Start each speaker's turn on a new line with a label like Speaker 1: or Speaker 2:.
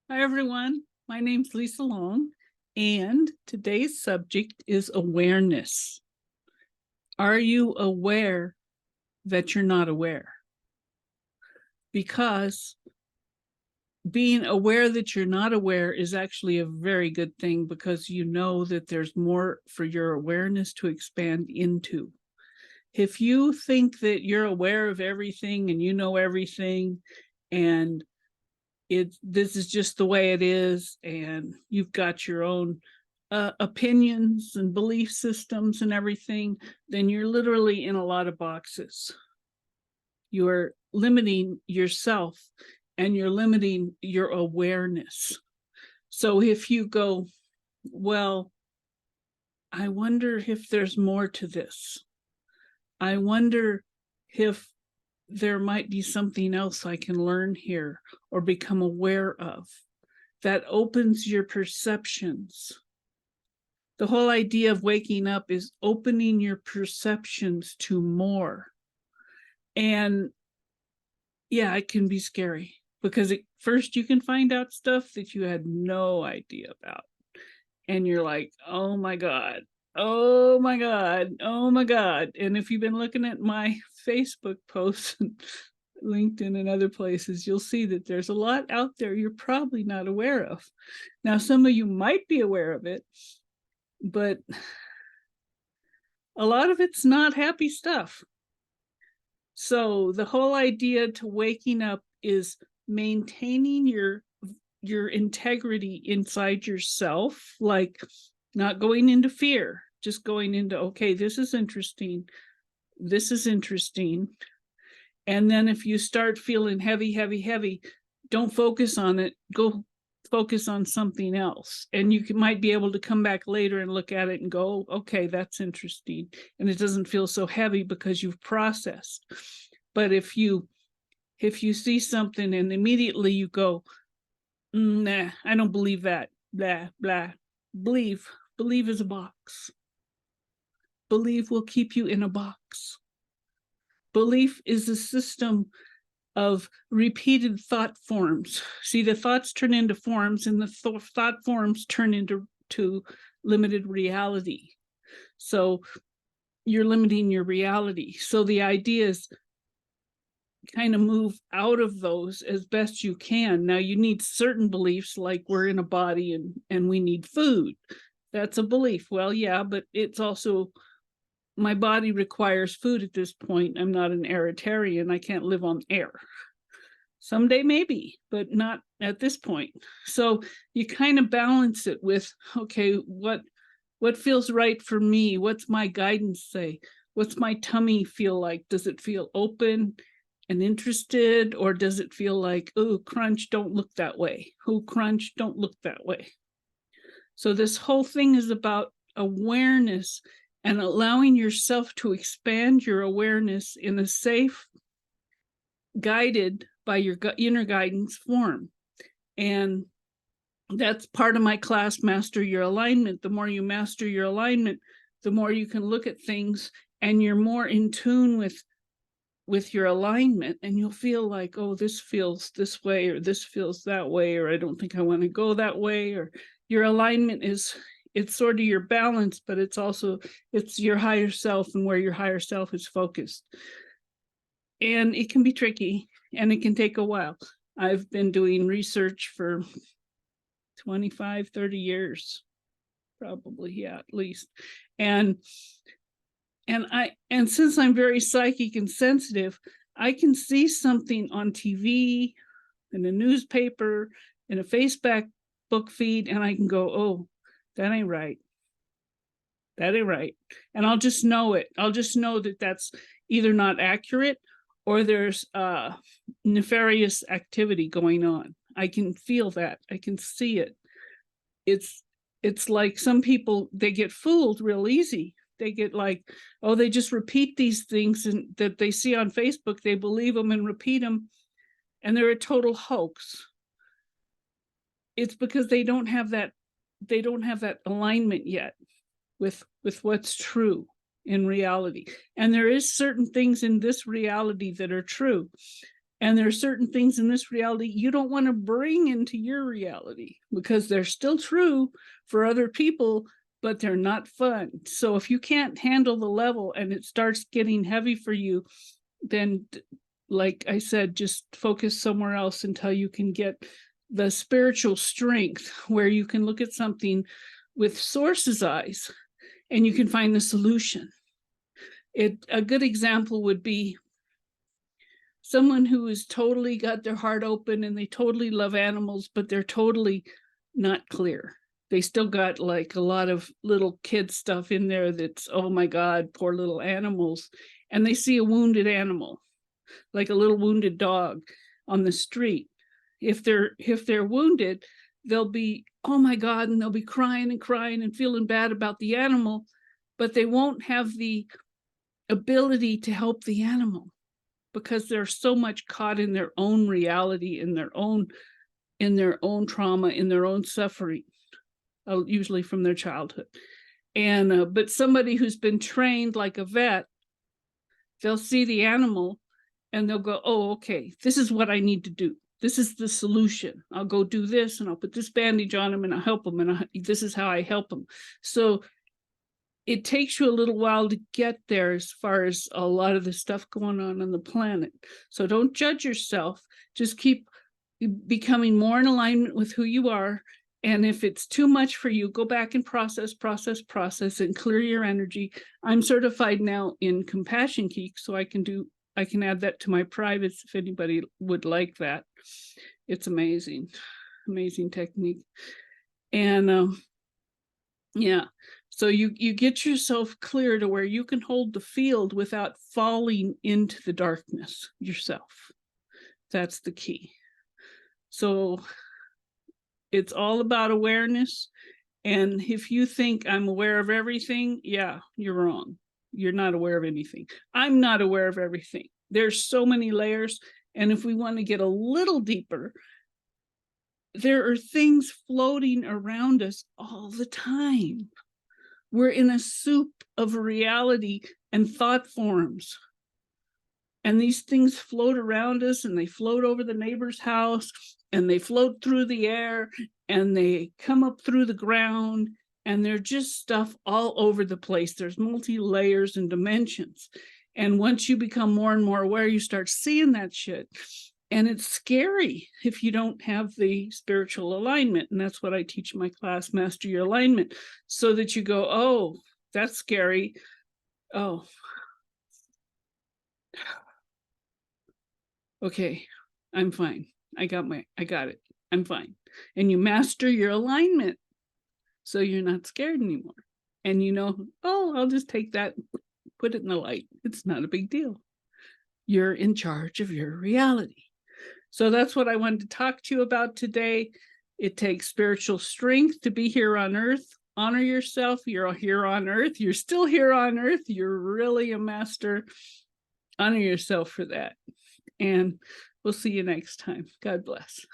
Speaker 1: Hi, everyone. My name's Lisa Long, and today's subject is awareness. Are you aware that you're not aware? Because being aware that you're not aware is actually a very good thing, because you know that there's more for your awareness to expand into. If you think that you're aware of everything and you know everything, and this is just the way it is, and you've got your own opinions and belief systems and everything, then you're literally in a lot of boxes. You're limiting yourself and you're limiting your awareness. So if you go, well, I wonder if there's more to this. I wonder if there might be something else I can learn here or become aware of. That opens your perceptions. The whole idea of waking up is opening your perceptions to more. And yeah, it can be scary, because at first you can find out stuff that you had no idea about. And you're like, oh my God, oh my God, oh my God. And if you've been looking at my Facebook posts and LinkedIn and other places, you'll see that there's a lot out there you're probably not aware of. Now, some of you might be aware of it, but a lot of it's not happy stuff. So the whole idea to waking up is maintaining your integrity inside yourself, like not going into fear, just going into, okay, this is interesting. This is interesting. And then if you start feeling heavy, heavy, heavy, don't focus on it. Go focus on something else. And you might be able to come back later and look at it and go, okay, that's interesting. And it doesn't feel so heavy because you've processed. But if you see something and immediately you go, nah, I don't believe that, blah, blah. Believe is a box. Believe will keep you in a box. Belief is a system of repeated thought forms. See, the thoughts turn into forms, and the thought forms turn into limited reality. So you're limiting your reality. So the idea is kind of move out of those as best you can. Now, you need certain beliefs, like we're in a body and we need food. That's a belief. Well, yeah, but it's also, my body requires food at this point. I'm not an aeritarian. I can't live on air. Someday maybe, but not at this point. So you kind of balance it with, okay, what feels right for me? What's my guidance say? What's my tummy feel like? Does it feel open and interested, or does it feel like, oh, crunch, don't look that way? Oh, crunch, don't look that way. So this whole thing is about awareness and allowing yourself to expand your awareness in a safe, guided by your inner guidance form. And that's part of my class, Master Your Alignment. The more you master your alignment, the more you can look at things and you're more in tune with your alignment, and you'll feel like, oh, this feels this way, or this feels that way, or I don't think I want to go that way. Or your alignment is, it's sort of your balance, but it's also, it's your higher self and where your higher self is focused. And it can be tricky and it can take a while. I've been doing research for 25, 30 years, probably, yeah, at least. And since I'm very psychic and sensitive, I can see something on TV, in a newspaper, in a Facebook feed, and I can go, oh, that ain't right. That ain't right. And I'll just know it. I'll just know that that's either not accurate or there's nefarious activity going on. I can feel that. I can see it. It's like some people, they get fooled real easy. They get like, oh, they just repeat these things and that they see on Facebook, they believe them and repeat them, and they're a total hoax. It's because they don't have that alignment yet with what's true in reality. And there is certain things in this reality that are true. And there are certain things in this reality you don't want to bring into your reality because they're still true for other people, but they're not fun. So if you can't handle the level and it starts getting heavy for you, then, like I said, just focus somewhere else until you can get the spiritual strength where you can look at something with source's eyes and you can find the solution. A good example would be someone who is totally got their heart open and they totally love animals, but they're totally not clear. They still got like a lot of little kid stuff in there that's, oh my God, poor little animals. And they see a wounded animal, like a little wounded dog on the street. If they're wounded, they'll be, oh my God, and they'll be crying and crying and feeling bad about the animal, but they won't have the ability to help the animal because they're so much caught in their own reality, in their own trauma, in their own suffering, usually from their childhood. And but somebody who's been trained like a vet, they'll see the animal and they'll go, oh, okay, this is what I need to do. This is the solution. I'll go do this and I'll put this bandage on him and I'll help him. And this is how I help him. So it takes you a little while to get there as far as a lot of the stuff going on the planet. So don't judge yourself. Just keep becoming more in alignment with who you are. And if it's too much for you, go back and process and clear your energy. I'm certified now in Compassion Key, so I can add that to my privates if anybody would like that. It's amazing technique. And yeah, so you get yourself clear to where you can hold the field without falling into the darkness yourself. That's the key. So it's all about awareness. And if you think I'm aware of everything, yeah, you're wrong. You're not aware of anything. I'm not aware of everything. There's so many layers. And if we want to get a little deeper, there are things floating around us all the time. We're in a soup of reality and thought forms. And these things float around us and they float over the neighbor's house and they float through the air and they come up through the ground and they're just stuff all over the place. There's multi-layers and dimensions. And once you become more and more aware, you start seeing that shit. And it's scary if you don't have the spiritual alignment. And that's what I teach in my class, Master Your Alignment, so that you go, oh, that's scary. Oh, okay, I'm fine. I got it. I'm fine. And you master your alignment so you're not scared anymore. And you know, oh, I'll just take that, put it in the light. It's not a big deal. You're in charge of your reality. So that's what I wanted to talk to you about today. It takes spiritual strength to be here on earth. Honor yourself. You're here on earth. You're still here on earth. You're really a master. Honor yourself for that. And we'll see you next time. God bless.